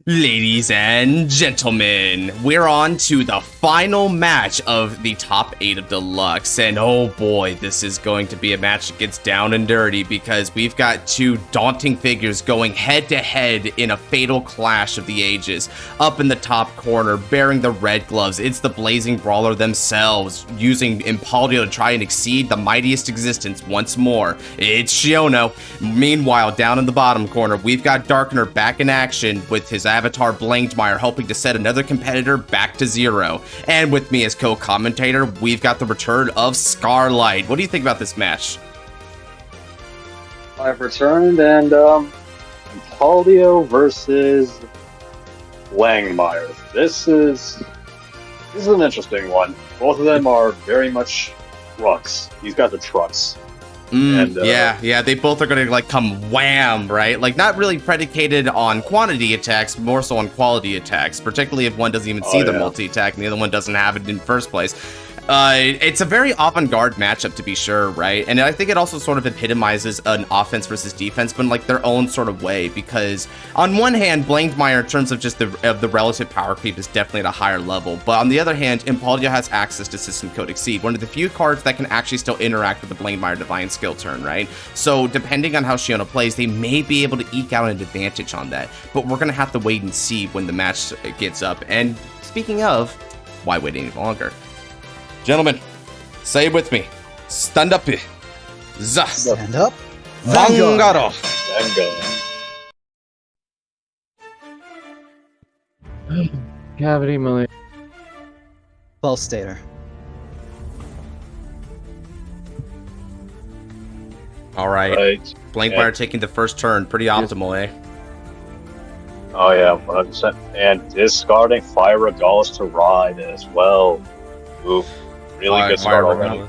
Ladies and gentlemen, we're on to the final match of the top 8 of Deluxe, and oh boy, this is going to be a match that gets down and dirty because we've got two daunting figures going head-to-head in a fatal clash of the ages. Up in the top corner, bearing the red gloves, it's the Blazing Brawler themselves, using Impaldio to try and exceed the mightiest existence once more. It's Shiono. Meanwhile, down in the bottom corner, we've got Darkener back in action with his avatar Blangdmire, helping to set another competitor back to 0. And with me as co-commentator, we've got the return of Scarlight. What do you think about this match? I've returned, and Impaldio versus Blangdmire. This is an interesting one. Both of them are very much trucks. He's got the trucks. Yeah, they both are going to, like, come wham, right? Like, not really predicated on quantity attacks, more so on quality attacks, particularly if one doesn't even see the multi-attack and the other one doesn't have it in the first place. It's a very avant-garde matchup, to be sure, right? And I think it also sort of epitomizes an offense versus defense, but in, like, their own sort of way, because on one hand, Blangdmire, in terms of just the relative power creep, is definitely at a higher level, but on the other hand, Impaldio has access to System Code Exceed, one of the few cards that can actually still interact with the Blangdmire Divine skill turn, right? So depending on how Shiono plays, they may be able to eke out an advantage on that, but we're gonna have to wait and see when the match gets up. And speaking of, why wait any longer? Gentlemen, say it with me. Stand up. Stand up. Vanguard. Cavity Malay. False stater. All right. Blangdmire taking the first turn. Pretty optimal, eh? Oh yeah, 100%. And discarding Fire Regalis to ride as well. Oof. Really good start already.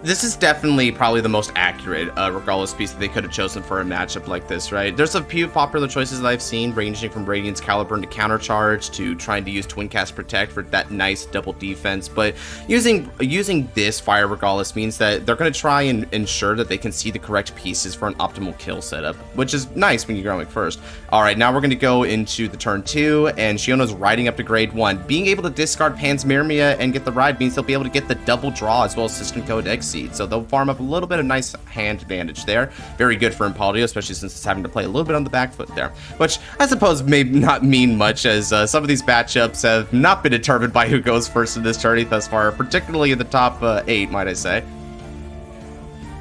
This is definitely probably the most accurate Regalis piece that they could have chosen for a matchup like this, right? There's a few popular choices that I've seen, ranging from Radiant's Caliburn to Countercharge to trying to use Twin Cast Protect for that nice double defense. But using this Fire Regalis means that they're going to try and ensure that they can see the correct pieces for an optimal kill setup, which is nice when you're going first. All right, now we're going to go into the turn 2, and Shiono's riding up to grade 1. Being able to discard Panspermia and get the ride means they'll be able to get the double draw as well as System Code Exceed. So they'll farm up a little bit of nice hand advantage there. Very good for Impaldio, especially since it's having to play a little bit on the back foot there, which I suppose may not mean much, as some of these matchups have not been determined by who goes first in this tourney thus far, particularly in the top 8, might I say.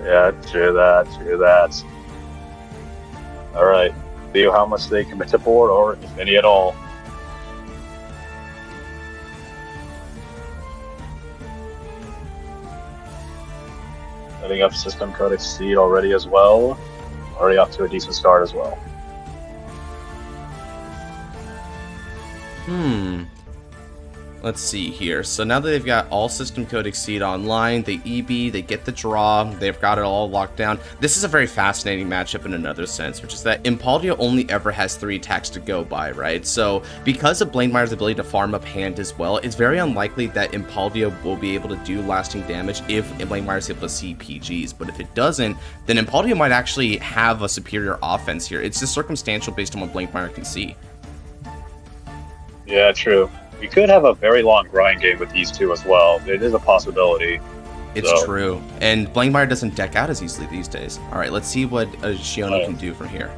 Yeah, true that. All right, see how much they commit to board, or if any at all. Setting up System Code Exceed already as well. Already off to a decent start as well. Let's see here. So now that they've got all System Code Exceed online, they EB, they get the draw, they've got it all locked down. This is a very fascinating matchup in another sense, which is that Impaldio only ever has 3 attacks to go by, right? So because of Blangdmire's ability to farm up hand as well, it's very unlikely that Impaldio will be able to do lasting damage if Blangdmire is able to see PGs. But if it doesn't, then Impaldio might actually have a superior offense here. It's just circumstantial based on what Blangdmire can see. Yeah, true. We could have a very long grind game with these two as well. It is a possibility. It's true. And Blangdmire doesn't deck out as easily these days. All right, let's see what Shiono can do from here.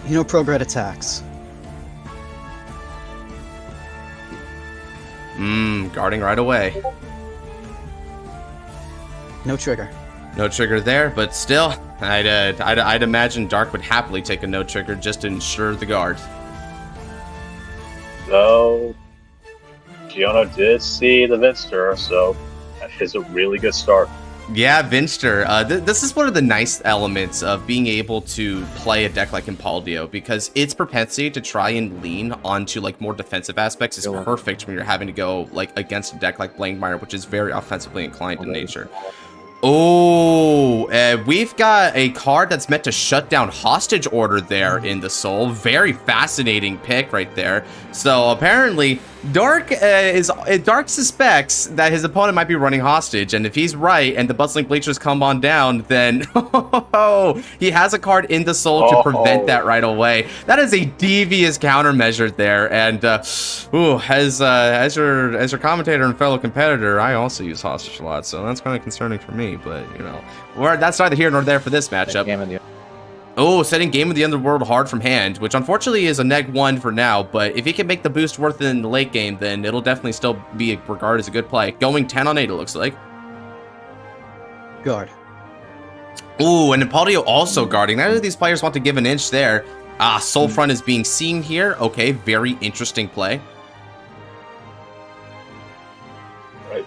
Prograde attacks. Guarding right away. No trigger. No trigger there, but still, I'd imagine Dark would happily take a no trigger just to ensure the guard. So, Shiono did see the Vinster, so that is a really good start. Yeah, Vinster. This is one of the nice elements of being able to play a deck like Impaldio, because its propensity to try and lean onto like more defensive aspects is perfect when you're having to go like against a deck like Blangdmire, which is very offensively inclined in nature. Oh, we've got a card that's meant to shut down Hostage Order there in the Soul. Very fascinating pick right there. So apparently Dark suspects that his opponent might be running hostage, and if he's right and the bustling bleachers come on down, then he has a card in the soul to prevent that right away. That is a devious countermeasure there, and as your commentator and fellow competitor, I also use hostage a lot, so that's kind of concerning for me. But you know, that's neither here nor there for this matchup. Oh, setting Game of the Underworld hard from hand, which unfortunately is a -1 for now, but if he can make the boost worth it in the late game, then it'll definitely still be regarded as a good play. Going 10 on 8, it looks like. Guard. Ooh, and Impaldio also guarding. Neither of these players want to give an inch there. Soul Front is being seen here. Okay, very interesting play. Right.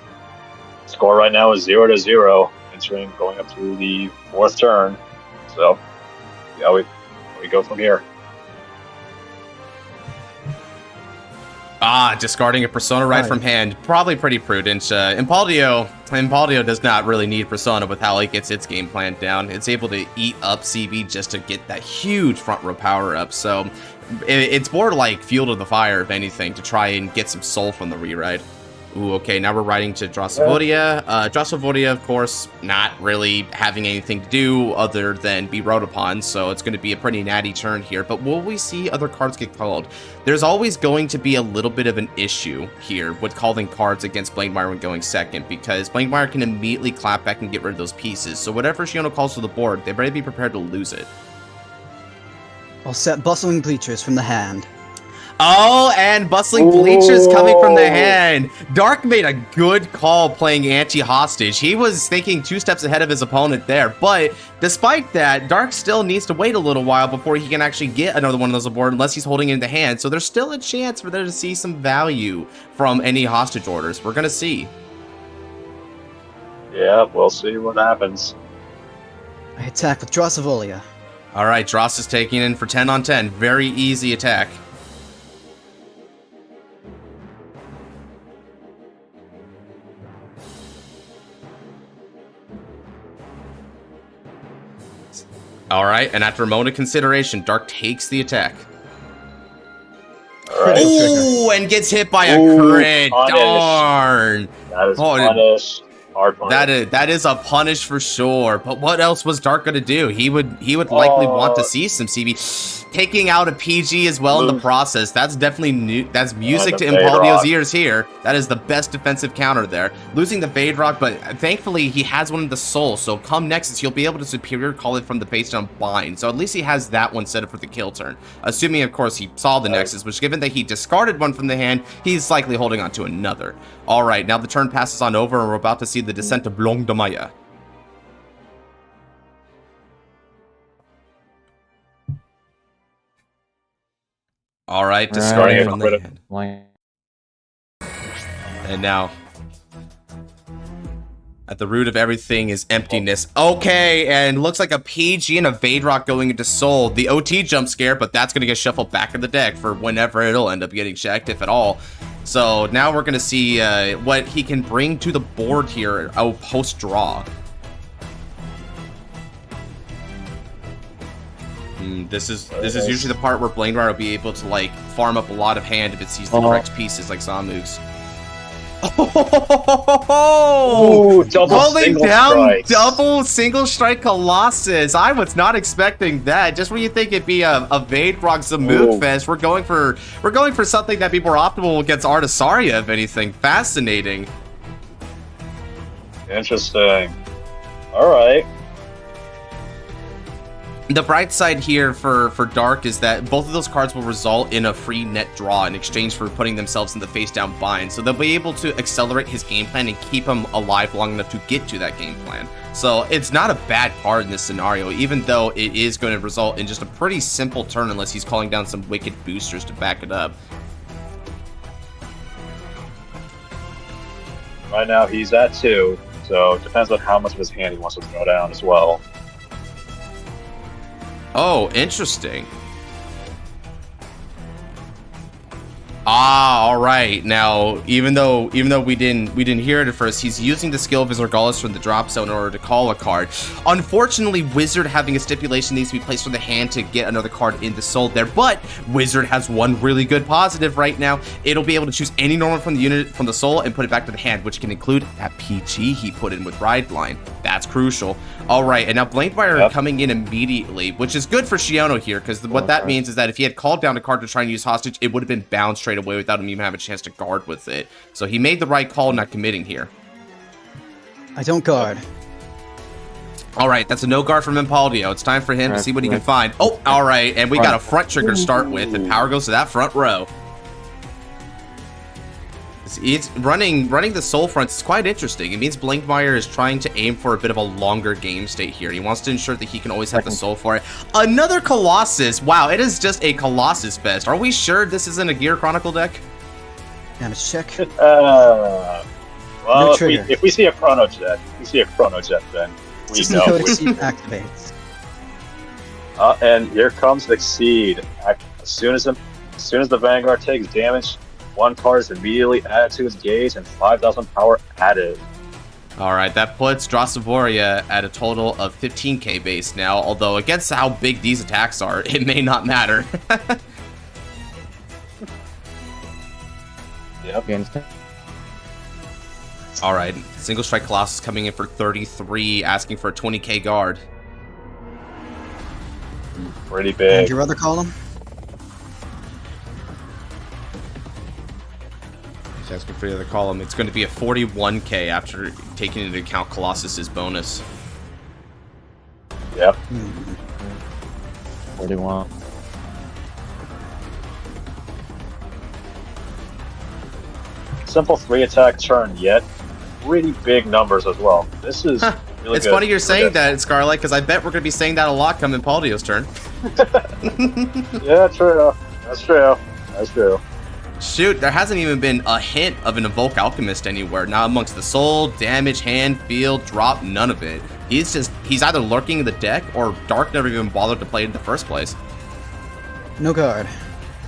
Score right now is 0-0, entering going up to the 4th turn. So, yeah, we go from here. Discarding a Persona right from hand. Probably pretty prudent. Impaldio does not really need Persona with how it gets its game plan down. It's able to eat up CB just to get that huge front row power up. So it's more like fuel to the fire, if anything, to try and get some soul from the rewrite. Ooh, okay, now we're riding to Drossavodia. Drossavodia, of course, not really having anything to do other than be rode upon, so it's going to be a pretty natty turn here. But will we see other cards get called? There's always going to be a little bit of an issue here with calling cards against Blangdmire when going second, because Blangdmire can immediately clap back and get rid of those pieces. So whatever Shiono calls to the board, they better be prepared to lose it. I'll set Bustling Bleachers from the hand. Oh, and Bustling Bleachers coming from the hand. Dark made a good call playing anti-hostage. He was thinking 2 steps ahead of his opponent there, but despite that, Dark still needs to wait a little while before he can actually get another one of those aboard unless he's holding it in the hand, so there's still a chance for there to see some value from any hostage orders. We're gonna see. Yeah, we'll see what happens. I attack with Drossavolia. All right, Dross is taking in for 10 on 10. Very easy attack. All right, and after a moment of consideration, Dark takes the attack. All right. Ooh, and gets hit by a crit. Darn. That is punish. Hard punish. That is a punish for sure. But what else was Dark gonna do? He would likely want to see some CB. Taking out a PG as well in the process. That's definitely new. That's music to Impaldio's ears here. That is the best defensive counter there. Losing the Veidrock, but thankfully he has one in the soul. So come Nexus, he'll be able to superior call it from the base down bind. So at least he has that one set up for the kill turn. Assuming, of course, he saw the Nexus, which given that he discarded one from the hand, he's likely holding on to another. All right, now the turn passes on over, and we're about to see the descent of Blangdmire. All right, discarding from the hand. And now, at the root of everything is emptiness. Okay, and looks like a PG and a Veidrock going into Soul. The OT jump scare, but that's going to get shuffled back in the deck for whenever it'll end up getting checked, if at all. So now we're going to see what he can bring to the board here post-draw. This is usually the part where Blangdmire will be able to like farm up a lot of hand if it sees the correct pieces like Zamuug's. Oh, double single strike Colossus. I was not expecting that. Just when you think it'd be a Veidrock Zamuug fest, we're going for something that'd be more optimal against Artisaria, if anything. Fascinating. Interesting. All right. The bright side here for Dark is that both of those cards will result in a free net draw in exchange for putting themselves in the face down bind. So they'll be able to accelerate his game plan and keep him alive long enough to get to that game plan. So it's not a bad card in this scenario, even though it is going to result in just a pretty simple turn unless he's calling down some wicked boosters to back it up. Right now he's at 2, so it depends on how much of his hand he wants to throw down as well. Oh, interesting. Ah, all right. Now, even though we didn't hear it at first, he's using the skill of his Regalis from the drop zone in order to call a card. Unfortunately, Wizard having a stipulation needs to be placed from the hand to get another card in the soul there. But Wizard has one really good positive right now. It'll be able to choose any normal from the unit from the soul and put it back to the hand, which can include that PG he put in with Ride Line. That's crucial. All right, and now Blangdmire coming in immediately, which is good for Shiono here, because what that means is that if he had called down a card to try and use hostage, it would have been bound straight away without him even having a chance to guard with it. So he made the right call not committing here. I don't guard. All right, that's a no guard from Impaldio. It's time for him to see what he can find. Oh, all right, and we got a front trigger to start with, and power goes to that front row. It's running the soul fronts is quite interesting. It means Blangdmire is trying to aim for a bit of a longer game state here. He wants to ensure that he can always have the soul for it. Another Colossus. Wow, it is just a Colossus fest. Are we sure this isn't a Gear Chronicle deck? Damage check. Well, No if we see a Chrono Jet, then we System know. code exceed activates. And here comes Exceed. As soon as the Vanguard takes damage, one card is immediately added to its gauge and 5,000 power added. All right, that puts Drosavoria at a total of 15k base now, although against how big these attacks are, it may not matter. Yep. All right, single strike Colossus coming in for 33, asking for a 20k guard. Pretty And big. your other column? He's asking for the other column. It's going to be a 41k after taking into account Colossus's bonus. Yep. 41. Simple 3-attack turn, yet pretty big numbers as well. This is really It's good. funny you're saying that, Scarlet, because I bet we're going to be saying that a lot come Impaldio's turn. Yeah, true. That's true. That's true. Shoot, there hasn't even been a hint of an Evoker Alchemist anywhere. Not amongst the soul, damage, hand, field, drop, none of it. He's either lurking in the deck or Dark never even bothered to play it in the first place. No guard.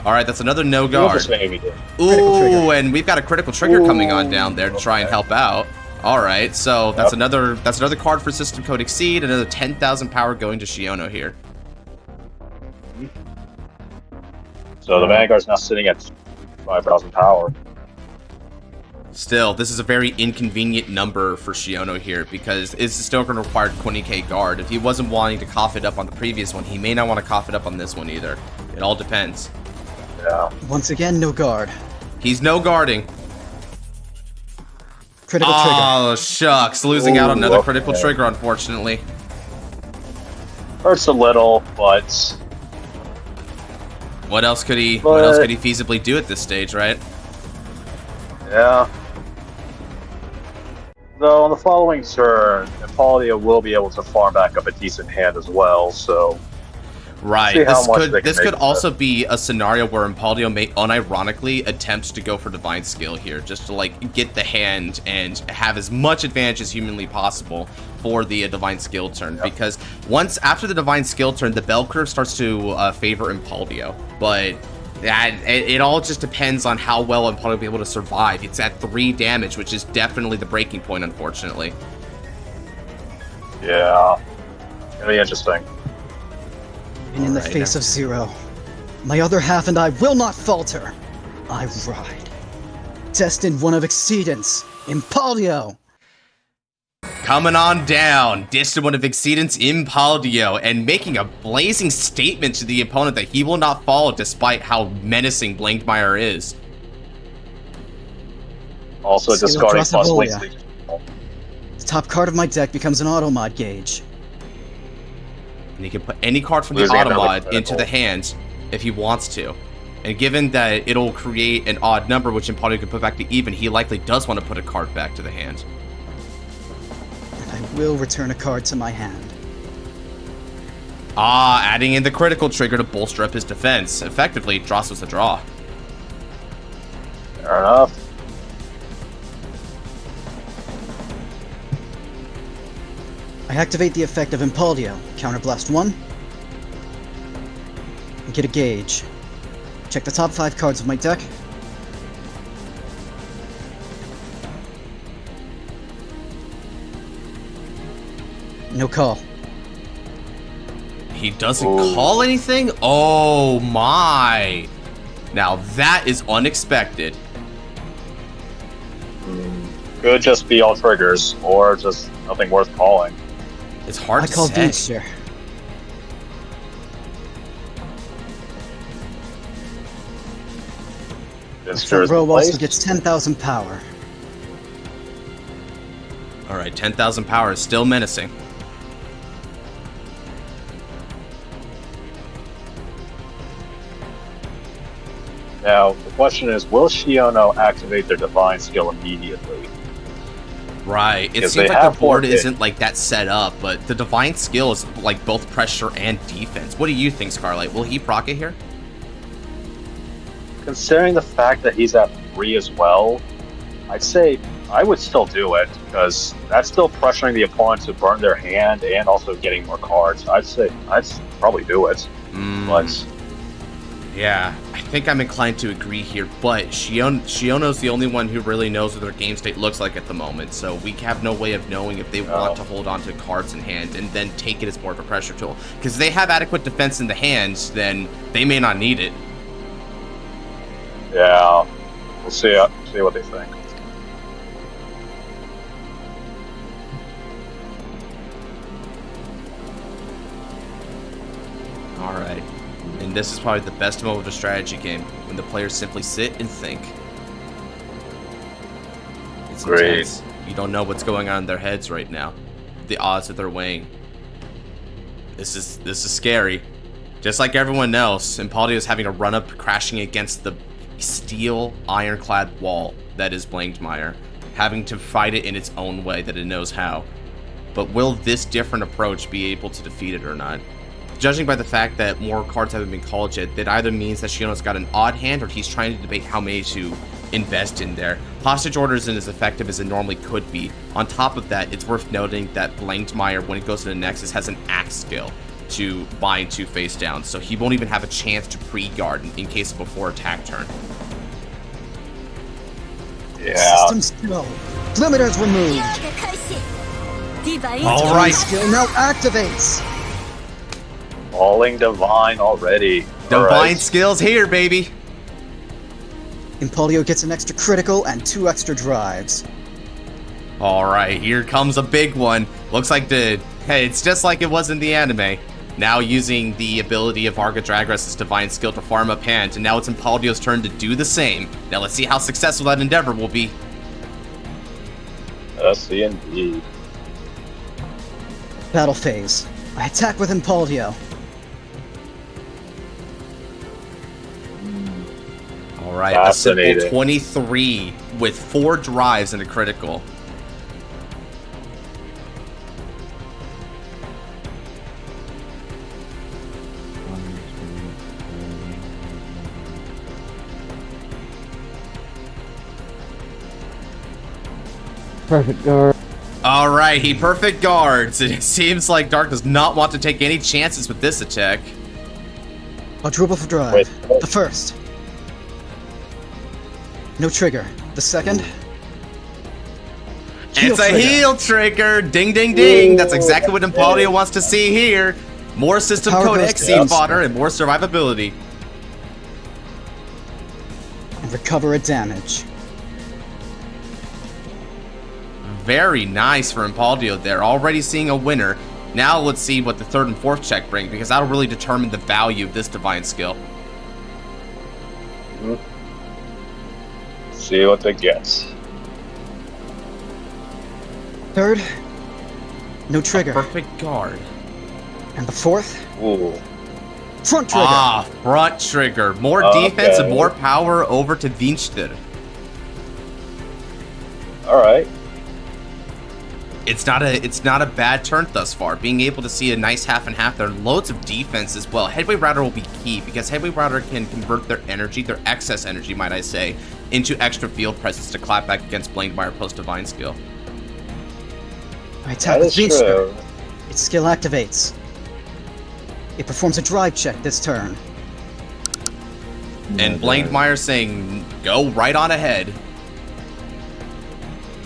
All right, that's another no guard. Critical Ooh, and we've got a critical trigger coming on down there to try and help out. All right, so that's another card for System Code Exceed, another 10,000 power going to Shiono here. So the Vanguard's now sitting at 5,000 power. Still, this is a very inconvenient number for Shiono here because it's still going to require 20k guard. If he wasn't wanting to cough it up on the previous one, he may not want to cough it up on this one either. It all depends. Yeah. Once again, no guard. He's no guarding. Critical trigger. Oh, shucks. Losing out on another okay. critical trigger, unfortunately. Hurts a little, but What else could he feasibly do at this stage, right? yeah. Though on the following turn, Impalio will be able to farm back up a decent hand as well, so Right. see how much they can This make could of also be a scenario where Impaldio may unironically attempt to go for Divine Skill here, just to like get the hand and have as much advantage as humanly possible for the Divine Skill turn. Because once after the Divine Skill turn, the bell curve starts to favor Impaldio, but it all just depends on how well Impaldio will be able to survive. It's at 3 damage, which is definitely the breaking point, unfortunately. yeah. Gonna be interesting. And in the Alright, face of zero, my other half and I will not falter. I ride. Destined one of exceedance, Impaldio. Coming on down, distant one of Exceedance, Impaldio, and making a blazing statement to the opponent that he will not fall despite how menacing Blangdmire is. Also Skill discarding across plus the links. volia. The top card of my deck becomes an auto mod gauge. And he can put any card from the Losing auto another mod critical. into the hand if he wants to. And given that it'll create an odd number, which Impaldio can put back to even, he likely does want to put a card back to the hand. And I will return a card to my hand. Ah, adding in the critical trigger to bolster up his defense. Effectively, draws was the draw. Fair enough. I activate the effect of Impaldio, counterblast 1, and get a gauge. Check the top 5 cards of my deck, No call. He doesn't call anything? Oh my! Now that is unexpected. Could just be all triggers, or just nothing worth calling. It's hard I to call say. Veidrock. Visitors Row also placed. gets 10,000 power. Alright, 10,000 power is still menacing. Now, the question is, will Shiono activate their divine skill immediately? Right. It Because seems they like the have board forfeit. isn't like that set up, but the divine skill is like both pressure and defense. What do you think, Scarlight? Will he proc it here? Considering the fact that he's at 3 as well, I'd say I would still do it, because that's still pressuring the opponent to burn their hand and also getting more cards. I'd say I'd probably do it, but Yeah, I think I'm inclined to agree here, but Shiono's the only one who really knows what their game state looks like at the moment, so we have no way of knowing if they want to hold on to cards in hand and then take it as more of a pressure tool. Because if they have adequate defense in the hands, then they may not need it. yeah, we'll see what they think. Alright. And this is probably the best moment of a strategy game, when the players simply sit and think. It's Great. intense. You don't know what's going on in their heads right now. The odds that they're weighing. This is scary. Just like everyone else, Impaldio is having a run up crashing against the steel ironclad wall that is Blangdmire, having to fight it in its own way that it knows how. But will this different approach be able to defeat it or not? Judging by the fact that more cards haven't been called yet, that either means that Shiono's got an odd hand or he's trying to debate how many to invest in there. Hostage Order isn't as effective as it normally could be. On top of that, it's worth noting that Blangdmire, when it goes to the Nexus, has an axe skill to bind 2 face down, so he won't even have a chance to pre-guard in case of a 4 attack turn. Yeah, Systems go. Limiters removed. All right. Skill now activates. falling divine already. Divine Alright. skills here, baby. Impaldio gets an extra critical and 2 extra drives. Alright, here comes a big one. Looks like it's just like it was in the anime. Now using the ability of Veidrock Dragon's divine skill to farm up hand, and now it's Impaldio's turn to do the same. Now let's see how successful that endeavor will be. Yes, indeed. Battle phase. I attack with Impaldio. Alright, a simple Fascinating. 23 with 4 drives and a critical. Perfect guard. Alright, he perfect guards. It seems like Dark does not want to take any chances with this attack. Quadruple for drive. Wait. The first. No trigger. The second. It's a trigger. heal trigger! Ding, ding, ding! That's exactly what Impaldio wants to see here. More system Power code goes Exceed down. fodder and more survivability. And recover a damage. Very nice for Impaldio there. Already seeing a winner. Now let's see what the 3rd and 4th check bring, because that'll really determine the value of this divine skill. See what they get. Third. No trigger. Perfect guard. And the fourth. Ooh. Front trigger. Ah, front trigger. More Okay. defense and more power over to Vinster. Alright. It's not a bad turn thus far. Being able to see a nice half and half there, loads of defense as well. Headway Router will be key because Headway Router can convert their energy, their excess energy, might I say, into extra field presence to clap back against Blangdmire post divine skill. I attack That with is Veidrock. true. Its skill activates. It performs a drive check this turn. And Blangdmire saying, go right on ahead.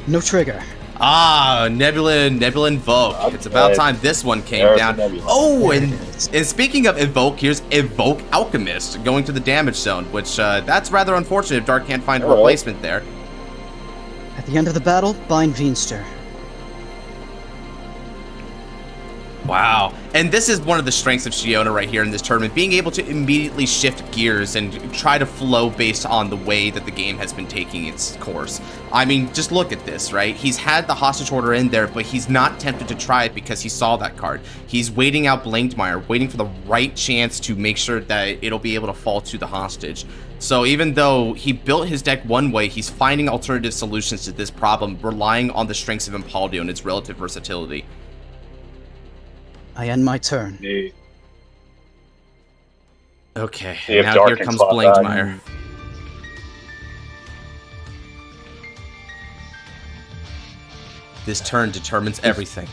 No trigger. Ah, Nebula Invoke. It's about time this one came There's down. the Nebula. Oh, and speaking of Invoke, here's Evoke Alchemist going to the damage zone, which that's rather unfortunate if Dark can't find a replacement there. At the end of the battle, bind Veenster. Wow. And this is one of the strengths of Shiona right here in this tournament, being able to immediately shift gears and try to flow based on the way that the game has been taking its course. I mean, just look at this, right? He's had the hostage order in there, but he's not tempted to try it because he saw that card. He's waiting out Blangdmire, waiting for the right chance to make sure that it'll be able to fall to the hostage. So even though he built his deck one way, he's finding alternative solutions to this problem, relying on the strengths of Impaldio and its relative versatility. I end my turn. Okay, See if now Dark here can comes claw Blangdmire. This turn determines everything.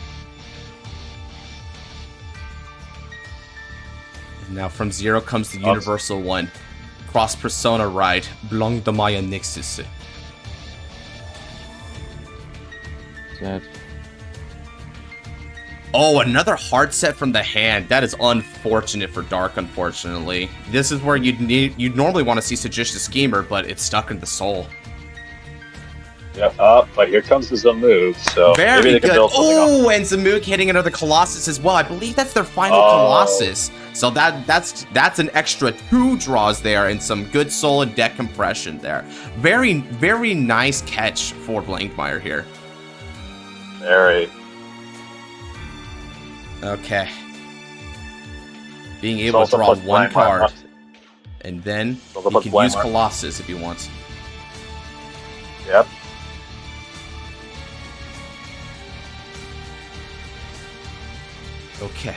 And now from 0 comes the Universal One. Cross Persona Ride, Blangdmire Nexus. Sad. Oh, another hard set from the hand. That is unfortunate for Dark, unfortunately. This is where you'd normally want to see Sagicious Schemer, but it's stuck in the soul. Yep, but here comes the Zamuug, so maybe Very they can good. build something up. Oh, and Zamuug hitting another Colossus as well. I believe that's their final Colossus. So that's an extra 2 draws there and some good soul and deck compression there. Very, very nice catch for Blangdmire here. Very. Okay. Being able to draw one card. And then he can use Colossus if he wants. Yep. Okay.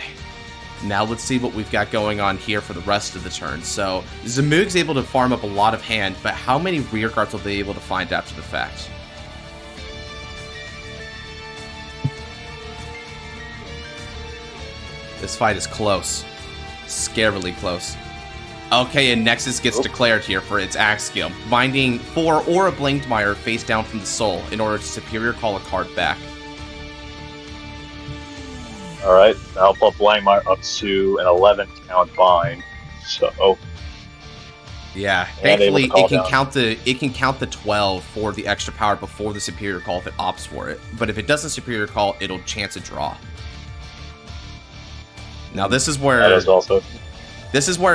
Now let's see what we've got going on here for the rest of the turn. So Zamoog's able to farm up a lot of hand, but how many rear guards will they be able to find after the fact? This fight is close. Scarily close. Okay, and Nexus gets declared here for its axe skill, binding 4 or a Blangdmire face down from the soul in order to superior call a card back. Alright, that'll put Blangdmire up to an 11 count bind. So yeah, thankfully it can count the 12 for the extra power before the superior call if it opts for it. But if it doesn't superior call, it'll chance a draw. Now this is where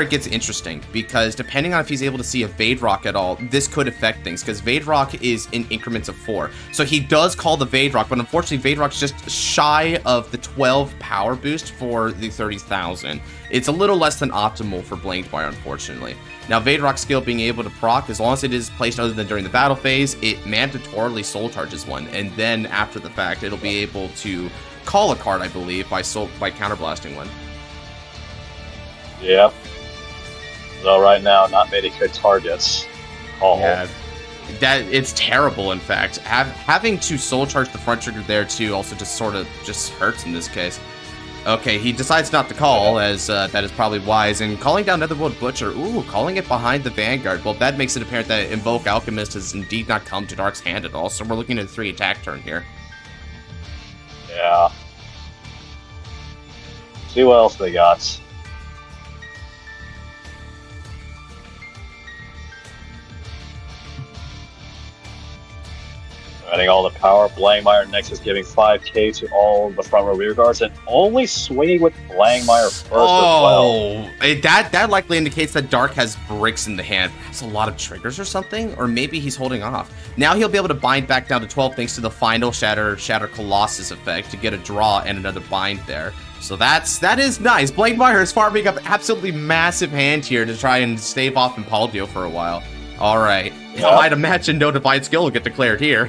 it gets interesting, because depending on if he's able to see a Veidrock at all, this could affect things, because Veidrock is in increments of 4. So he does call the Veidrock, but unfortunately Veidrock's just shy of the 12 power boost for the 30,000. It's a little less than optimal for Blangdmire, unfortunately. Now Veidrock's skill being able to proc, as long as it is placed other than during the battle phase, it mandatorily soul charges one, and then after the fact, it'll be able to call a card, I believe, by counterblasting one. Yep. So right now, not many good targets. Yeah, it's terrible. In fact, having to soul charge the front trigger there too also just sort of hurts in this case. Okay, he decides not to call, as that is probably wise, and calling down Netherworld Butcher. Ooh, calling it behind the Vanguard. Well, that makes it apparent that Invoke Alchemist has indeed not come to Dark's hand at all. So we're looking at a 3 attack turn here. Yeah. See what else they got. Adding all the power, Blangdmire Nexus giving 5k to all the front row rear guards, and only swinging with Blangdmire first as well. That likely indicates that Dark has bricks in the hand. Perhaps a lot of triggers or something, or maybe he's holding off. Now he'll be able to bind back down to 12 thanks to the final Shatter Colossus effect to get a draw and another bind there. So that is nice. Blangdmire is farming up absolutely massive hand here to try and stave off Impaldio for a while. All right. Yep. I'd imagine no divine skill will get declared here.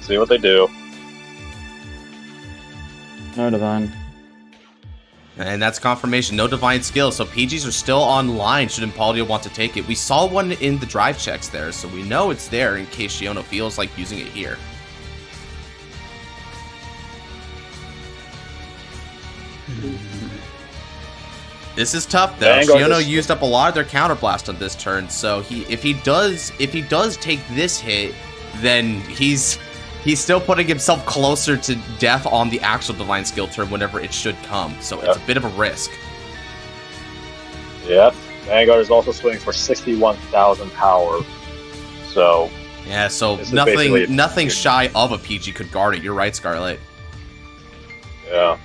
See what they do. No divine. And that's confirmation. No divine skill. So PGs are still online should Impaldio want to take it. We saw one in the drive checks there, so we know it's there in case Shiona feels like using it here. This is tough though. Vanguard Shiono is- used up a lot of their counterblast on this turn, so if he does take this hit, then he's still putting himself closer to death on the actual divine skill turn whenever it should come. So it's a bit of a risk. Yep. Vanguard is also swinging for 61,000 power. So Yeah, so This is basically- nothing shy of a PG could guard it. You're right, Scarlet. yeah.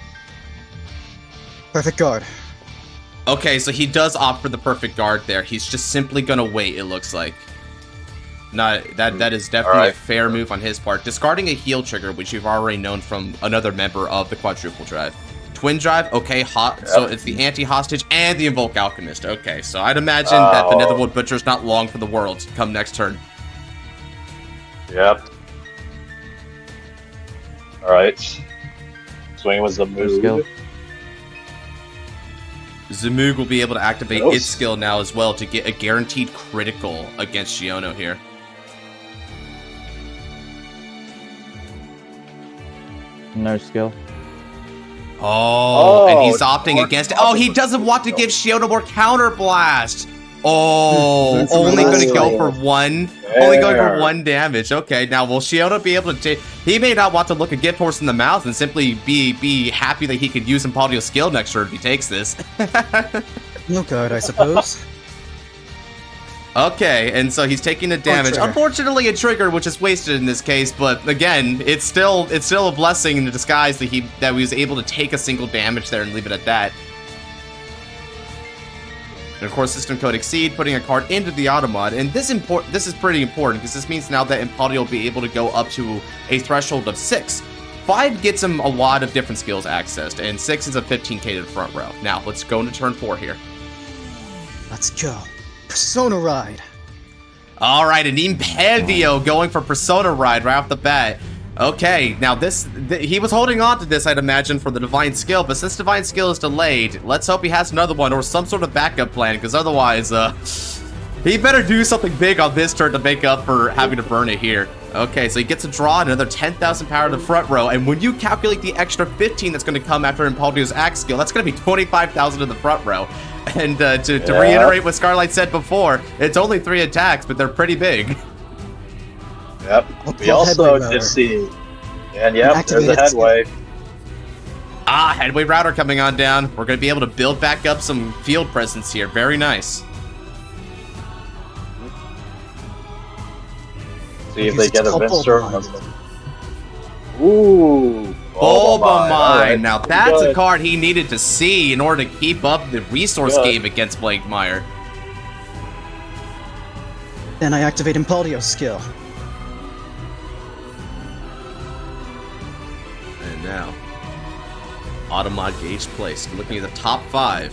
Perfect guard. Okay, so he does opt for the perfect guard there. He's just simply gonna wait, it looks like. That is definitely Alright. a fair move on his part. Discarding a heal trigger, which you've already known from another member of the quadruple drive. Twin drive, okay, so it's the anti-hostage and the Evoker Alchemist. Okay, so I'd imagine that the Oh. Netherworld Butcher is not long for the world come next turn. Yep. Alright. Swinging with No skill. Zamuug. Zamuug will be able to activate Gross. its skill now as well to get a guaranteed critical against Shiono here. No skill. Oh, and he's Oh, opting more against it. Oh, he doesn't want to give Shiono more counterblast. Oh, That's only going to go amazing. for one. Only going for There. 1 damage. Okay, now will Shiono be able to take... He may not want to look a gift horse in the mouth and simply be happy that he could use Impaldio's skill next turn if he takes this. No guard, I suppose. Okay, and so he's taking the damage. trigger. Unfortunately, a trigger, which is wasted in this case. But again, it's still a blessing in disguise that he was able to take a single damage there and leave it at that. And of course, system code exceed, putting a card into the automod. And this is pretty important because this means now that Impaldio will be able to go up to a threshold of 6. 5 gets him a lot of different skills accessed, and 6 is a 15k to the front row. Now let's go into turn 4 here. Let's go. Persona Ride. All right, an Impaldio going for Persona Ride right off the bat. Okay, now he was holding on to this, I'd imagine, for the Divine Skill, but since Divine Skill is delayed, let's hope he has another one or some sort of backup plan, because otherwise, he better do something big on this turn to make up for having to burn it here. Okay, so he gets a draw, another 10,000 power to the front row, and when you calculate the extra 15 that's going to come after Impaldio's axe skill, that's going to be 25,000 in the front row. And to reiterate what Scarlight said before, it's only 3 attacks, but they're pretty big. Yep. I'll We pull also headway did router. see. And yep, there's Activate the its- headway. Ah, headway router coming on down. We're going to be able to build back up some field presence here. Very nice. See if Use they its get a couple Vincer. lines. Ooh. Bulbamine. Alright, Now that's a good. card he needed to see in order to keep up the resource Good. game against Blangdmire. Then I activate Impaldio's skill. And now, Automod gauge placed. Looking at the top 5.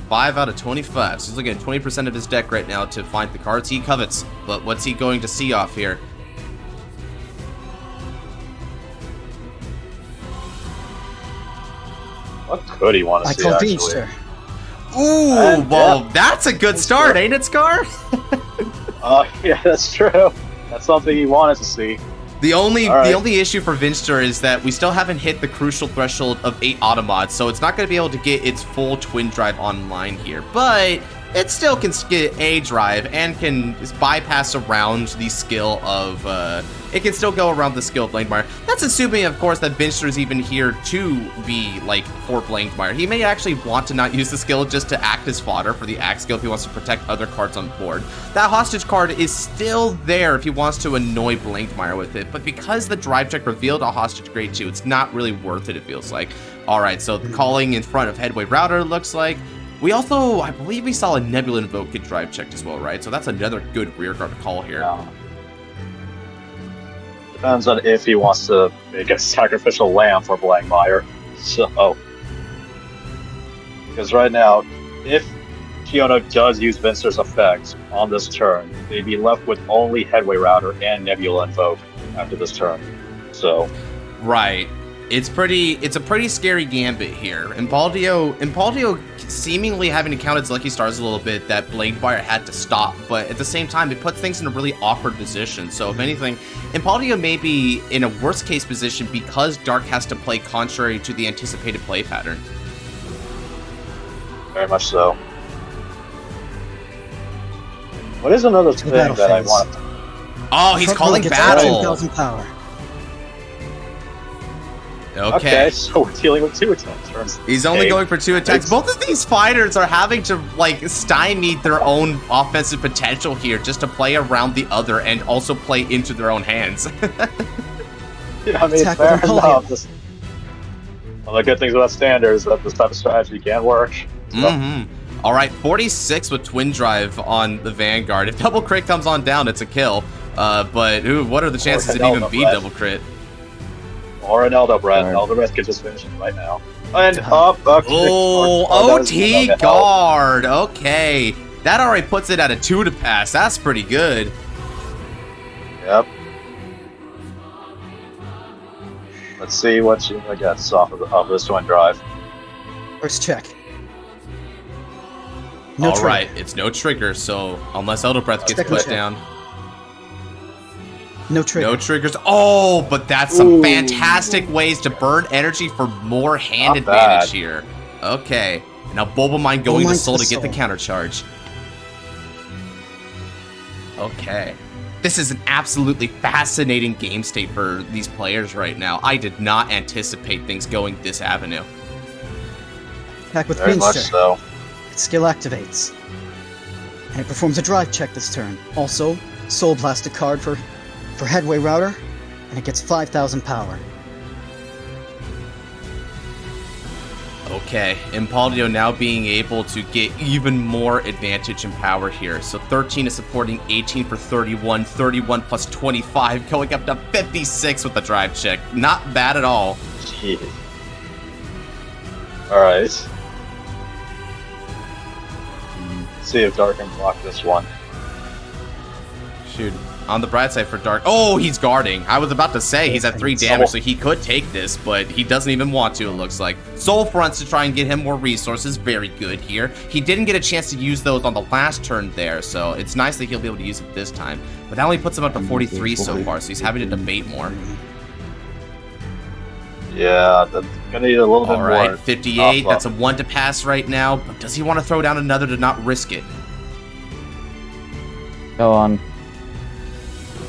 5 out of 25. So he's looking at 20% of his deck right now to find the cards he covets. But what's he going to see off here? What could he want to I see, call actually? Beachster. Ooh, And, well, yeah. that's a good start, ain't it, Scar? Yeah, that's true. That's something he wanted to see. The only Alright. issue for Vinster is that we still haven't hit the crucial threshold of 8 automods, so it's not going to be able to get its full twin drive online here. But it still can get a drive and can bypass around the skill of it can still go around the skill of Blangdmire. That's assuming, of course, that Vinster is even here to be like for Blangdmire. He may actually want to not use the skill just to act as fodder for the axe skill if he wants to protect other cards on board. That hostage card is still there if he wants to annoy Blangdmire with it, but because the drive check revealed a hostage grade 2, it's not really worth it, it feels like. Alright, so the calling in front of Headway Router looks like. We also, I believe we saw a Nebula Invoke get drive checked as well, right? So that's another good rearguard call here. Depends on if he wants to make a sacrificial lamb for Blangdmire. So, because right now, if Shiono does use Vincer's effect on this turn, they'd be left with only Headway Router and Nebula Invoke after this turn. So, Right. It's a pretty scary gambit here. Impaldio seemingly having to count its lucky stars a little bit that Blangdmire had to stop, but at the same time, it puts things in a really awkward position. So if anything, Impaldio may be in a worst case position because Dark has to play contrary to the anticipated play pattern. Very much so. What is another To the thing battle that I phase. want? Oh, he's Front calling row gets battle. 13,000 power. Okay. So we're dealing with 2 attacks. He's only going for 2 attacks. It's- Both of these fighters are having to, like, stymie their own offensive potential here just to play around the other and also play into their own hands. Yeah, I mean, Attack fair with Impalio. enough. One of the good things about standard is that this type of strategy can work. So, Mm-hmm. All right, 46 with Twin Drive on the Vanguard. If double crit comes on down, it's a kill. But ooh, what are the chances it even be double crit? Or an Elder Breath. Alright. Elder Breath could just finish it right now. And up. Okay. Oh, that was OT another help. guard. Okay. That already puts it at a 2 to pass. That's pretty good. Yep. Let's see what she gets off of this Twin Drive. First check. No All trigger. right, it's no trigger, so unless Elder Breath gets Second put check. down. No trigger. No triggers. Oh, but that's some Ooh. fantastic ways to burn energy for more hand Not advantage bad. here. Okay. Now Bulbamine going to Bulbamine Soul to to get the Soul. counter charge. Okay. This is an absolutely fascinating game state for these players right now. I did not anticipate things going this avenue. Attack with Very much Pinster. so. Its skill activates. And it performs a drive check this turn. Also, Soul Blast a card for Headway Router, and it gets 5,000 power. Okay, Impaldio now being able to get even more advantage and power here. So 13 is supporting 18 for 31, 31 plus 25, going up to 56 with the drive check. Not bad at all. Jeez. Alright. Let's see if Dark can block this one. Shoot. On the bright side for Dark. Oh, he's guarding. I was about to say he's at 3 damage, so he could take this, but he doesn't even want to, it looks like. Soul fronts to try and get him more resources. Very good here. He didn't get a chance to use those on the last turn there, so it's nice that he'll be able to use it this time. But that only puts him up to 43 so far, so he's having to debate more. Yeah, that's gonna need a little bit All right, more. 58. Off That's a 1 to pass right now. But does he want to throw down another to not risk it? Go on.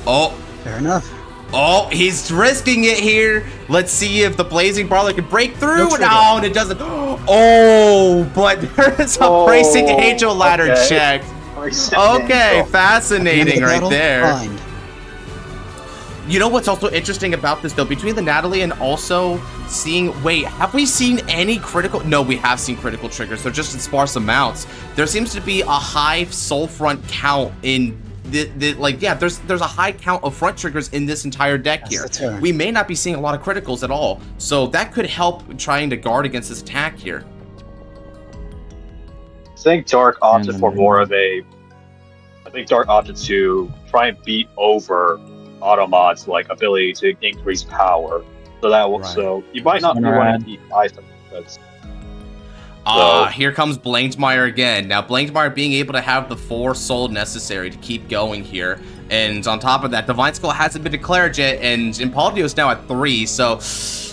Oh, Fair enough. oh, he's risking it here. Let's see if the Blazing Brawler can break through. No trigger. No, and it doesn't. Oh, but there's a Oh, Bracing Angel Ladder okay. check. Recent Okay, angel. fascinating At the end of the right battle, there. Bind. You know what's also interesting about this, though? Between the Natalie and also seeing... Wait, have we seen any critical... No, we have seen critical triggers. They're just in sparse amounts. There seems to be a high soul front count in... there's a high count of front triggers in this entire deck That's here. the turn. We may not be seeing a lot of criticals at all. So that could help trying to guard against this attack here. I think Dark opted And for then- more of a. I think Dark opted to try and beat over Automod's like ability to increase power. So that will. Right. So you might not be Alright. running deep items. That's Here comes Blangdmire again. Now, Blangdmire being able to have the 4 soul necessary to keep going here. And on top of that, Divine Skull hasn't been declared yet, and Impaldio is now at 3, so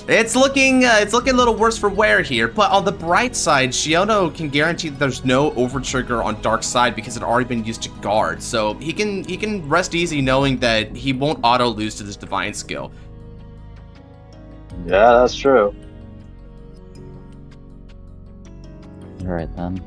it's looking a little worse for wear here. But on the bright side, Shiono can guarantee that there's no overtrigger on Dark Side because it already been used to guard. So he can rest easy knowing that he won't auto lose to this Divine Skill. yeah, that's true. Alright then.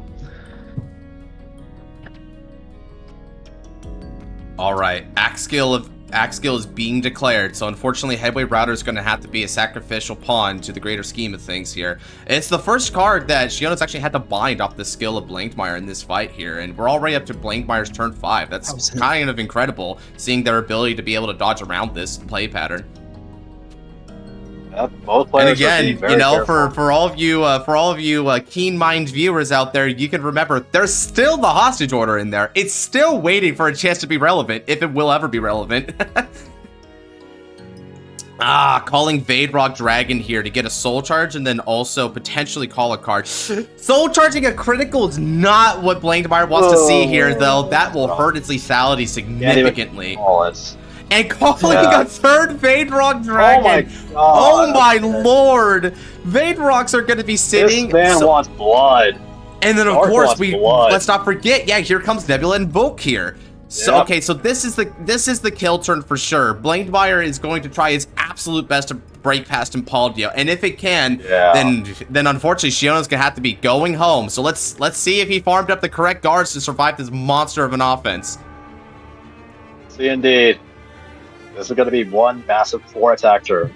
All right, Axe Skill is being declared, so unfortunately Headway Router is going to have to be a sacrificial pawn to the greater scheme of things here. It's the first card that Shiono's actually had to bind off the skill of Blangdmire in this fight here, and we're already up to Blangdmire's turn 5. That's kind of incredible, seeing their ability to be able to dodge around this play pattern. Yep, both And players are being again, very you know, careful. for all of you keen-mind viewers out there, you can remember there's still the hostage order in there. It's still waiting for a chance to be relevant, if it will ever be relevant. Calling Veidrock Dragon here to get a soul charge and then also potentially call a card. Soul charging a critical is not what Blangdmire wants to see here, though. That will hurt its lethality significantly. Oh, it's And calling Yeah. a third Veidrock Dragon. oh Oh my lord! Veidrocks are going to be sitting. This man so- wants blood. And then of Dark course wants blood. let's not forget, yeah, here comes Nebula and Volk here. So Yep. okay, so this is the kill turn for sure. Blangdmire is going to try his absolute best to break past Impaldio, and if it can, Yeah. then unfortunately Shiono's gonna have to be going home. So let's see if he farmed up the correct guards to survive this monster of an offense. See, indeed. This is going to be one massive 4-attack turn.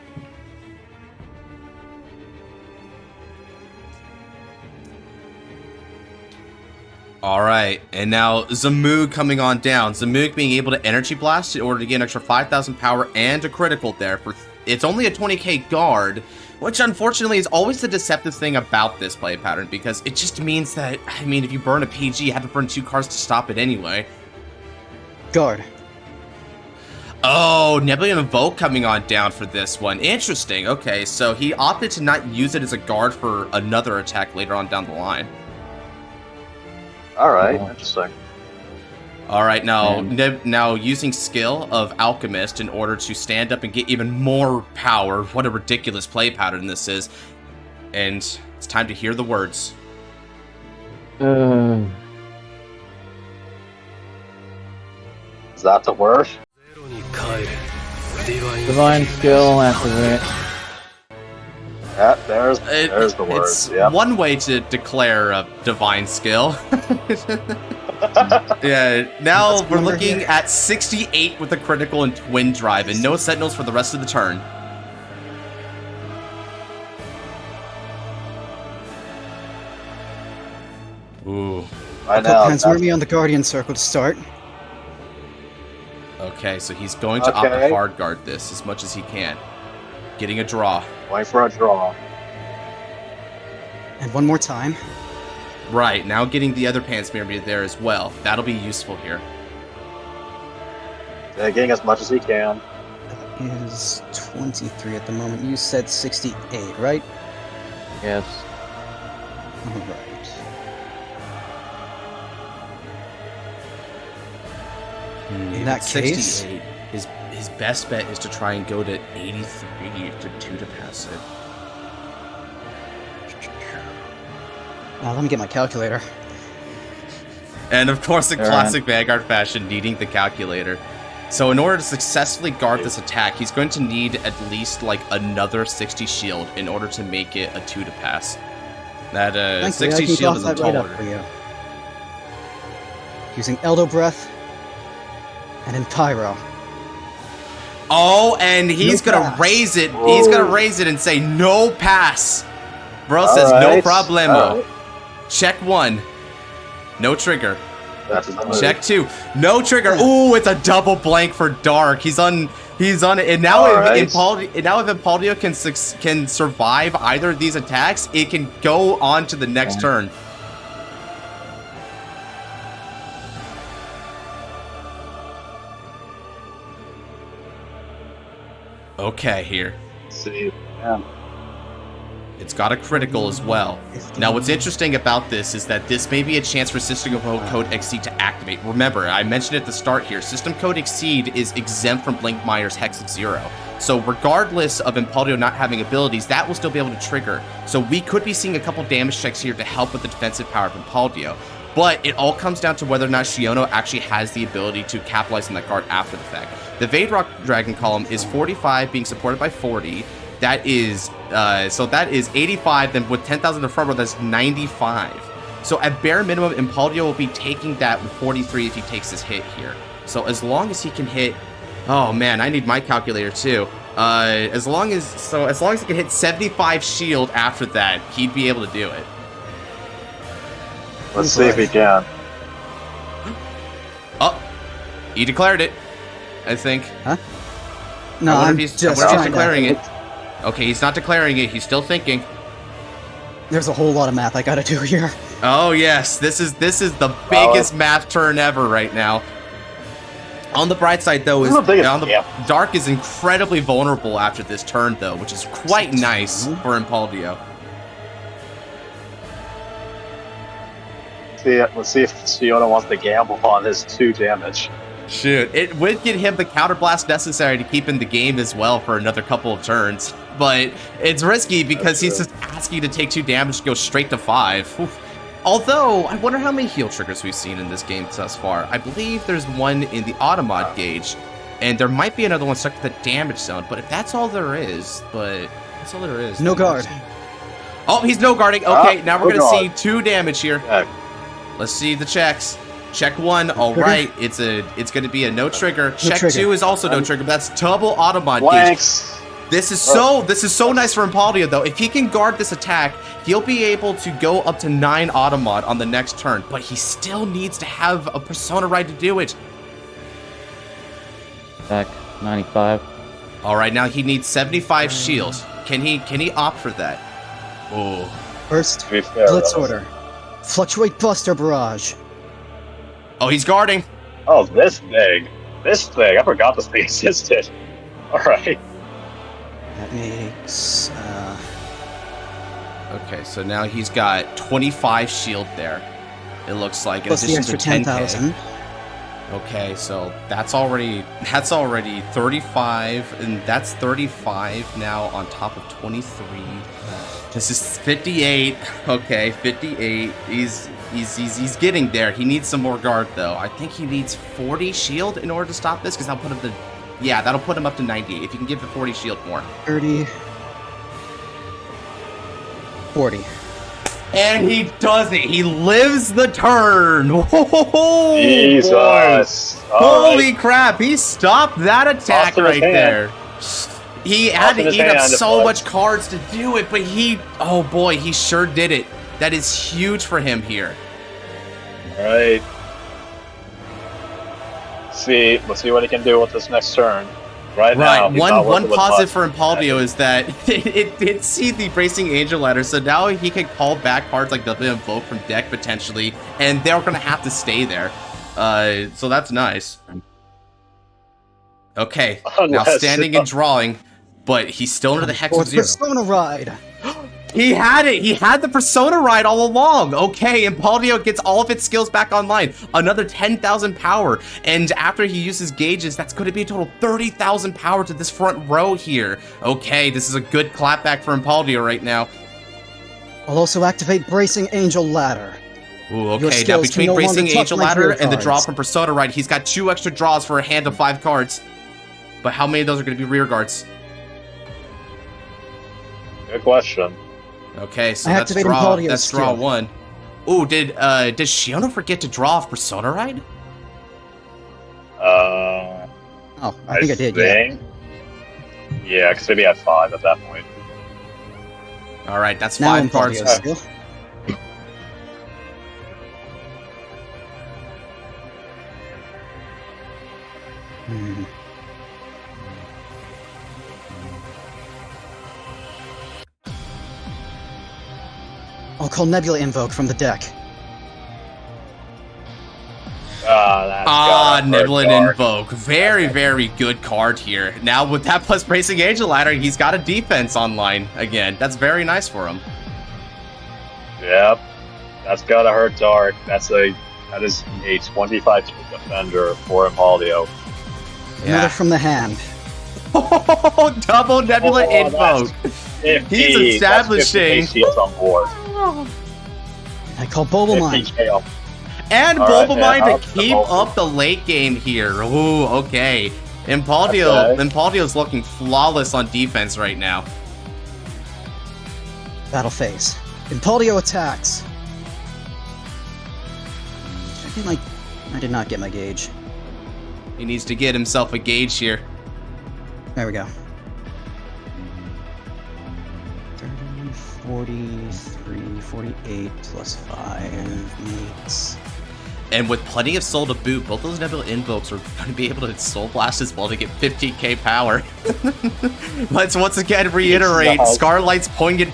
All right, and now Zamuug coming on down. Zamuug being able to energy blast in order to get an extra 5,000 power and a critical there. It's only a 20k guard, which unfortunately is always the deceptive thing about this play pattern, because it just means that, I mean, if you burn a PG, you have to burn 2 cards to stop it anyway. Guard. Oh, Nebula and Volk coming on down for this one. Interesting. Okay, so he opted to not use it as a guard for another attack later on down the line. Alright, interesting. All right, now now using skill of Alchemist in order to stand up and get even more power. What a ridiculous play pattern this is. And it's time to hear the words. Is that the word? Divine skill activate. Yeah, there's the word. It's Yep. one way to declare a divine skill. Yeah, now Let's we're remember looking here. at 68 with a critical and twin drive, and no sentinels for the rest of the turn. Ooh. I I'll know. put Panspermia on the Guardian Circle to start. Okay, so he's going to opt to hard guard this as much as he can. Getting a draw. Going for a draw. And one more time. Right, now getting the other Panspermia there as well. That'll be useful here. Yeah, getting as much as he can. That is 23 at the moment. You said 68, right? Yes. Alright. In that case- 68. His best bet is to try and go to 83 to 2 to pass it. Let me get my calculator. And of course, in Alright. classic Vanguard fashion, needing the calculator. So in order to successfully guard this attack, he's going to need at least like another 60 shield in order to make it a 2 to pass. That Thankfully, 60 I can shield toss is a that right up taller. for you. Using Eldo Breath and Impyro. Oh, and he's No gonna pass. raise it. Whoa. He's gonna raise it and say no pass. Bro says no Alright. problemo. Alright. Check 1. No trigger. That's his move. Check 2. No trigger. Ooh, it's a double blank for Dark. He's on it. And now Alright. if Impaldio can survive either of these attacks, it can go on to the next turn. Okay, here. Let's see. Yeah. It's got a critical as well. Now, what's interesting about this is that this may be a chance for System Code Exceed to activate. Remember, I mentioned at the start here, System Code Exceed is exempt from Blangdmire's Hex of Zero. So regardless of Impaldio not having abilities, that will still be able to trigger. So we could be seeing a couple damage checks here to help with the defensive power of Impaldio. But it all comes down to whether or not Shiono actually has the ability to capitalize on that card after the fact. The Veidrock Dragon column is 45 being supported by 40. That is, so that is 85, then with 10,000 to front row, that's 95. So at bare minimum, Impaldio will be taking that with 43 if he takes his hit here. So as long as he can hit, oh man, I need my calculator too. As long as he can hit 75 shield after that, he'd be able to do it. Let's see if he can. Oh, he declared it, I think. No, I wonder I'm if he's, just I wonder if he's trying declaring to... it. Okay, he's not declaring it. He's still thinking. There's a whole lot of math I gotta do here. Oh yes, this is the biggest math turn ever right now. On the bright side though, This is the biggest- yeah. Dark is incredibly vulnerable after this turn though, which is quite nice for Impaldio. Let's see if Shiono wants to gamble on his 2 damage. Shoot, it would get him the counterblast necessary to keep in the game as well for another couple of turns. But it's risky because he's just asking to take 2 damage to go straight to 5. Oof. Although, I wonder how many heal triggers we've seen in this game thus far. I believe there's one in the automod gauge, and there might be another one stuck to the damage zone, but if that's all there is, No guard. Oh, he's no guarding. Okay, now we're no gonna see guard. 2 damage here. Yeah. Let's see the checks. Check 1, all right. It's gonna be a no trigger. Check trigger. 2 is also no trigger, but that's double automod gauge. Blanks. This is so nice for Impaldio though. If he can guard this attack, he'll be able to go up to 9 automod on the next turn, but he still needs to have a persona ride to do it. Back 95. All right, now he needs 75 shields. Can he opt for that? Oh, First, To be fair, Blitz that was- order. Fluctuate Buster Barrage. oh, he's guarding. Oh, this thing. This thing. I forgot this thing existed. Alright. That makes, Okay, so now he's got 25 shield there. It looks like in plus the addition to extra 10K. 10,000. Okay, so that's already 35, and that's 35 now on top of 23. This is 58. Okay, 58. He's getting there. He needs some more guard though. I think he needs 40 shield in order to stop this, because that'll put him that'll put him up to 98 if you can give the 40 shield more. 30. 40. And he does it. He lives the turn. Oh, Jesus. boy. Holy crap. He stopped that attack Tossed in his right hand. there. He had Tossed in to his eat up hand, so but- much cards to do it, but oh boy, he sure did it. That is huge for him here. Alright. Let's see what he can do with this next turn. Right now, he's not One working with positive much. for Impaldio is that it did see the Bracing Angel ladder, so now he can call back cards like the Invoke from deck potentially, and they're going to have to stay there. So that's nice. Okay, now Unless- standing and drawing, but he's still under the Hex of Fourth Zero. Persona Ride. He had it! He had the Persona ride all along! Okay, Impaldio gets all of its skills back online. Another 10,000 power. And after he uses gauges, that's going to be a total 30,000 power to this front row here. Okay, this is a good clapback for Impaldio right now. I'll also activate Bracing Angel Ladder. Ooh, Your okay, now skills can between no longer Bracing touch Angel my Ladder rear and the draw cards. from Persona ride, he's got 2 extra draws for a hand of 5 cards. But how many of those are going to be rear guards? Good question. Okay, so I that's activate draw. Impaldio's That's draw skill. 1. Ooh, did Shiono forget to draw off Persona ride? Oh, I think I did, yeah. think. Yeah, because maybe at 5 at that point. All right, that's Now 5 cards. Impaldio's skill. Hmm. I'll call Nebula Invoke from the deck. Nebulin Invoke. Very, very good card here. Now, with that plus Bracing Angel Ladder, he's got a defense online again. That's very nice for him. Yep. That's gotta hurt Dark. That is a 25 defender for Impaldio. Another from the hand. Double Nebula Oh, Invoke. that's 50. He's establishing. That's 50 KCS on board. I call Boba Mind. 50K on- And All right, Bulbamine yeah, to keep up the late game here. Ooh, okay. Impaldio's looking flawless on defense right now. Battle phase. Impaldio attacks. I did not get my gauge. He needs to get himself a gauge here. There we go. 30, 43, 48 plus 5 makes... And with plenty of soul to boot, both those Nebula Invokes are going to be able to Soul Blast as well to get 15k power. Let's once again reiterate Scarlight's poignant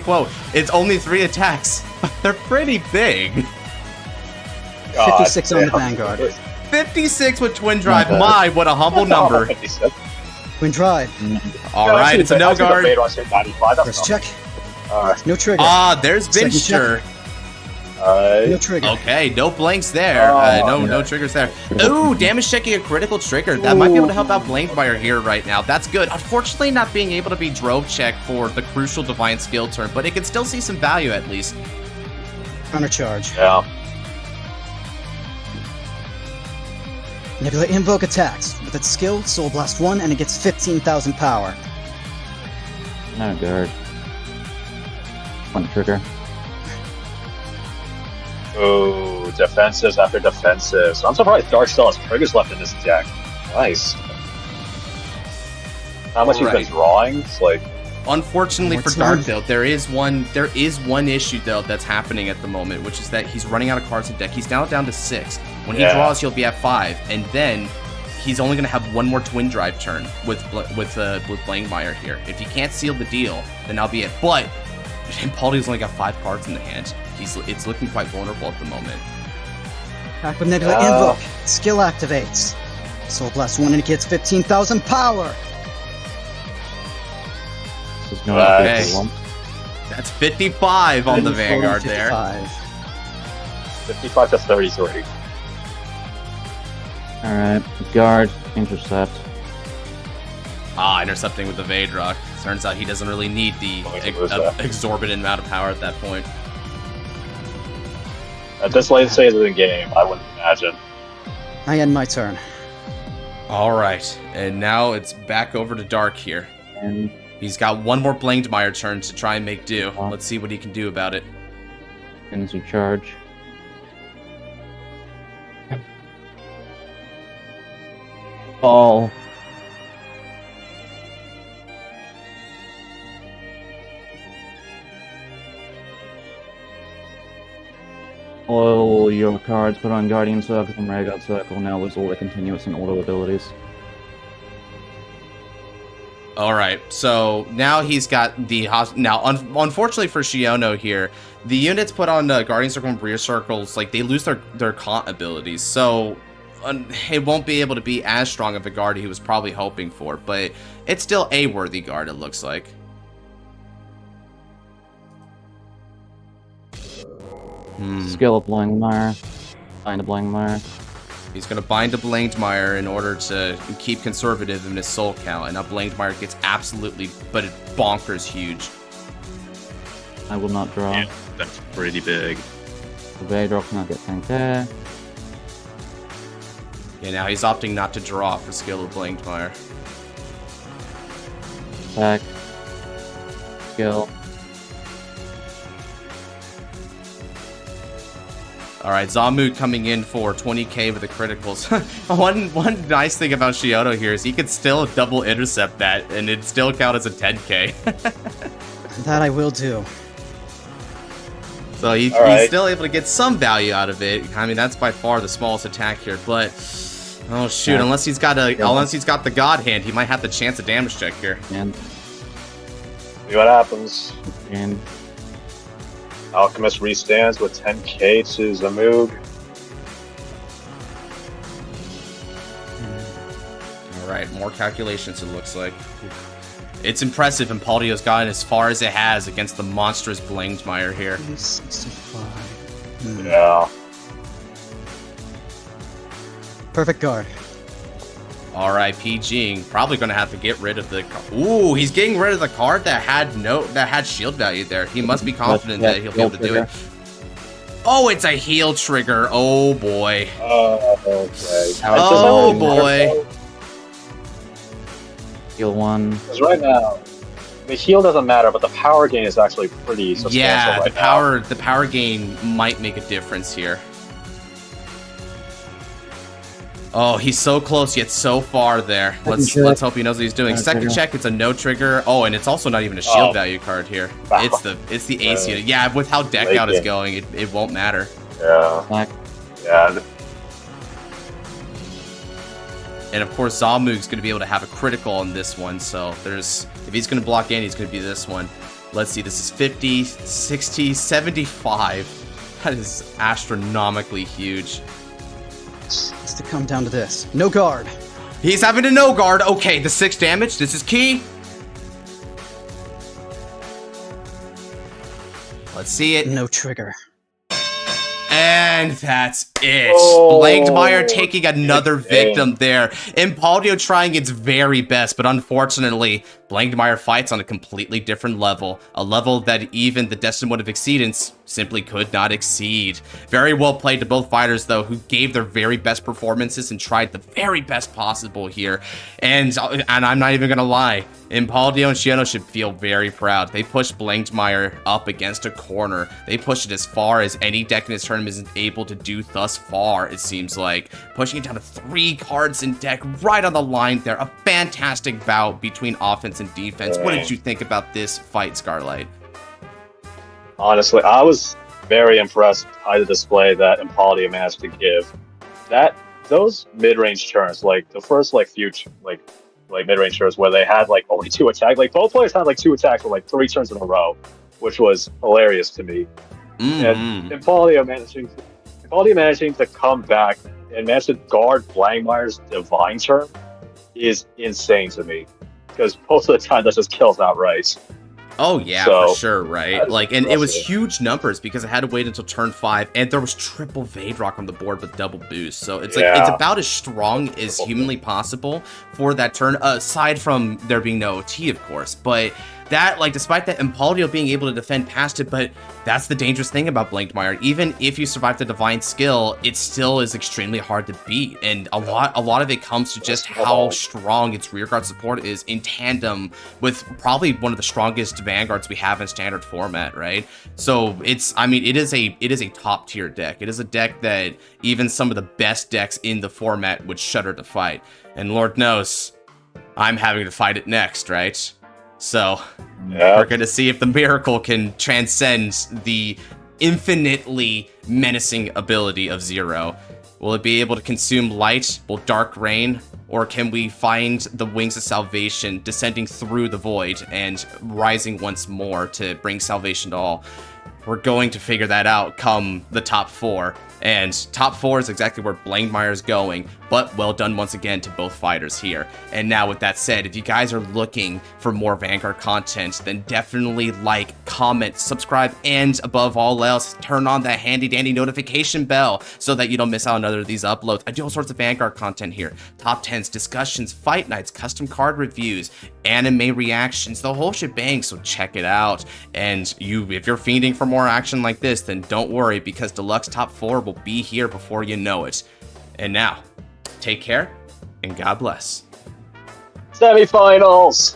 quote. It's only 3 attacks, but they're pretty big. 56 on the damn. Vanguard. 56 with Twin Drive. bad. My, what a humble number. 56. Twin Drive. All right, it's a no guard. First check. Alright. No trigger. Ah, there's Second Vinster. No trigger. Okay, no blanks there. No triggers there. Ooh, damage checking a critical trigger. That might be able to help out Blangdmire here right now. That's good. Unfortunately, not being able to be drove check for the crucial Divine Skill turn, but it can still see some value at least. Countercharge. Yeah. Nebula Invoke attacks. With its skill, Soul Blast 1, and it gets 15,000 power. No guard. One trigger. Oh, defensives after defensives. I'm surprised Dark still has triggers left in this deck. Nice. How much he's been drawing? It's like... Unfortunately for What's Dark, wrong? though, there is one issue though that's happening at the moment, which is that he's running out of cards in deck. He's now down to 6. When he draws, he'll be at 5, and then he's only going to have one more Twin Drive turn with Blangdmire here. If he can't seal the deal, then that'll be it. But Impaldio's only got 5 cards in the hand. It's looking quite vulnerable at the moment. Back with Nebula Invoke. Skill activates. Soul Blast 1, and it gets 15,000 power. This is going Nice. to be one. That's 55 on the 54, Vanguard there. 55. 55 to 33. Alright, guard, intercept. Intercepting with the Veidrock. Turns out he doesn't really need the exorbitant amount of power at that point. At this late stage of the game, I wouldn't imagine. I end my turn. Alright, and now it's back over to Dark here. And He's got one more Blangdmire turn to try and make do. Let's see what he can do about it. into charge. Fall. All your cards put on Guardian Circle and Vanguard Circle now with all the continuous and auto abilities. Alright, so now he's got the... unfortunately for Shiono here, the units put on Guardian Circle and Rear Circles, like, they lose their Kant abilities, so it won't be able to be as strong of a guard he was probably hoping for, but it's still a worthy guard, it looks like. Skill of Blangdmire. Find a Blangdmire. He's going to bind to Blangdmire in order to keep conservative in his soul count, and now Blangdmire gets absolutely, but bonkers huge. I will not draw. Yeah, that's pretty big. The Veidrock cannot get tanked there. Yeah, now he's opting not to draw for skill of Blangdmire. Attack. Skill. Alright, Zamuug coming in for 20k with the criticals. one nice thing about Shiono here is he could still double intercept that, and it'd still count as a 10k. That I will do. So he's still able to get some value out of it. I mean, that's by far the smallest attack here, but... Oh shoot, unless he's got the God Hand, he might have the chance of damage check here. And See what happens. and Alchemist restands with 10k to Zamuug. Alright, more calculations it looks like. It's impressive Impaldio's gotten as far as it has against the monstrous Blangdmire here. 65. Yeah. Perfect guard. Alright, PGing. Probably gonna have to get rid of the... Ooh, he's getting rid of the card that had shield value there. He must be confident that he'll be able to do it. Oh, it's a heal trigger. Oh boy. Okay. Oh boy. heal one. Because right now, the heal doesn't matter, but the power gain is actually pretty substantial Yeah, right the power gain might make a difference here. Oh, he's so close yet so far there. Let's hope he knows what he's doing. Second check, it's a no trigger. Oh, and it's also not even a shield value card here. Wow. It's the AC. Yeah, with how deck out is going, it won't matter. now. Black. Yeah. And of course, Zamuug's going to be able to have a critical on this one. So if he's going to block in, he's going to be this one. Let's see, this is 50, 60, 75. That is astronomically huge. It's to come down to this. No guard. He's having a no guard. Okay, the 6 damage. This is key. Let's see it. No trigger. And that's it. Oh, Blangdmire taking another victim there. Impaldio trying its very best, but unfortunately, Blangdmire fights on a completely different level, a level that even the Destined One of Exceedance simply could not exceed. Very well played to both fighters, though, who gave their very best performances and tried the very best possible here. And I'm not even gonna lie, Impaldio and Shiano should feel very proud. They pushed Blangdmire up against a corner. They pushed it as far as any deck in this tournament is able to do thus far, it seems like. Pushing it down to 3 cards in deck, right on the line there. A fantastic bout between offense and defense. What did you think about this fight, Scarlight? Honestly, I was very impressed by the display that Impaldio managed to give. Those mid-range turns, like the first few mid-range turns where they had only 2 attacks, both players had 2 attacks for 3 turns in a row, which was hilarious to me. And Impaldio managing to come back and manage to guard Blangdmire's divine turn is insane to me, because most of the time that just kills outright. Oh yeah, for sure, right? And it was huge numbers because I had to wait until turn 5, and there was triple Veidrock on the board with double boost. So it's it's about as strong as humanly possible for that turn, aside from there being no OT, of course. But that, despite that, Impaldio being able to defend past it, but that's the dangerous thing about Blangdmire. Even if you survive the divine skill, it still is extremely hard to beat, and a lot of it comes to just how strong its rearguard support is in tandem with probably one of the strongest Vanguards we have in standard format, right? So it is a top tier deck. It is a deck that even some of the best decks in the format would shudder to fight, and Lord knows I'm having to fight it next, right? So, we're going to see if the miracle can transcend the infinitely menacing ability of Zero. Will it be able to consume light? Will dark reign? Or can we find the wings of salvation descending through the void and rising once more to bring salvation to all? We're going to figure that out come the top 4. And top 4 is exactly where Blangdmire is going, but well done once again to both fighters here. And now with that said, if you guys are looking for more Vanguard content, then definitely comment, subscribe, and above all else, turn on that handy dandy notification bell so that you don't miss out on other of these uploads. I do all sorts of Vanguard content here. Top 10s, discussions, fight nights, custom card reviews, anime reactions, the whole shebang, so check it out. And if you're fiending for more action like this, then don't worry, because Deluxe Top 4 will be here before you know it. And now, take care, and God bless. Semifinals!